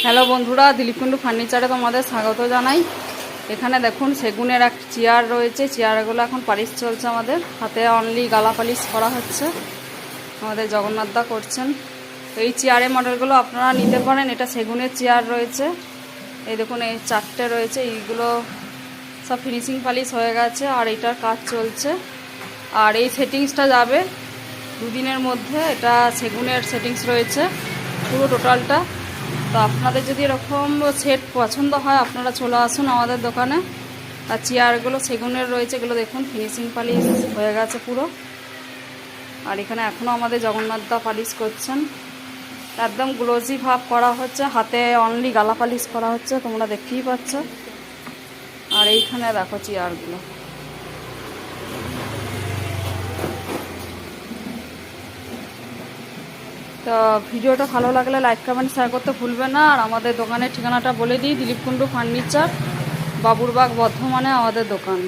Hello বন্ধুরা, দিলীপ কুন্ডু ফার্নিচারে তোমাদের স্বাগত জানাই। এখানে দেখুন সেগুনের এক চেয়ার রয়েছে। চেয়ারগুলো এখন পালিশ চলছে, আমাদের হাতে অনলি গালা পালিশ করা হচ্ছে, আমাদের জগন্নাথদা করছেন। এই চেয়ারের মডেলগুলো আপনারা নিতে পারেন। এটা সেগুনের চেয়ার রয়েছে, এই দেখুন এই 4টে রয়েছে। এইগুলো সব ফিনিশিং পালিশ হয়ে গেছে আর এটার কাজ চলছে। আর এই সেটিংসটা যাবে 2 দিনের মধ্যে। এটা সেগুনের সেটিংস রয়েছে পুরো টোটালটা। তো আপনাদের যদি এরকম সেট পছন্দ হয় আপনারা চলে আসুন আমাদের দোকানে। আর চেয়ারগুলো সেগুনের রয়েছে, এগুলো দেখুন ফিনিশিং পালিশ হয়ে গেছে পুরো। আর এখানে এখনও আমাদের জগন্নাথদা পালিশ করছেন, একদম গ্লোজি ভাব করা হচ্ছে, হাতে অনলি গালা পালিশ করা হচ্ছে, তোমরা দেখতেই পাচ্ছ। আর এইখানে দেখো চেয়ারগুলো। তো ভিডিওটা ভালো লাগলে লাইক কমেন্ট শেয়ার করতে ভুলবে না। আর আমাদের দোকানের ঠিকানাটা বলে দিই, দিলীপ কুন্ডু ফার্নিচার, বাবুরবাগ, বর্ধমানে আমাদের দোকান।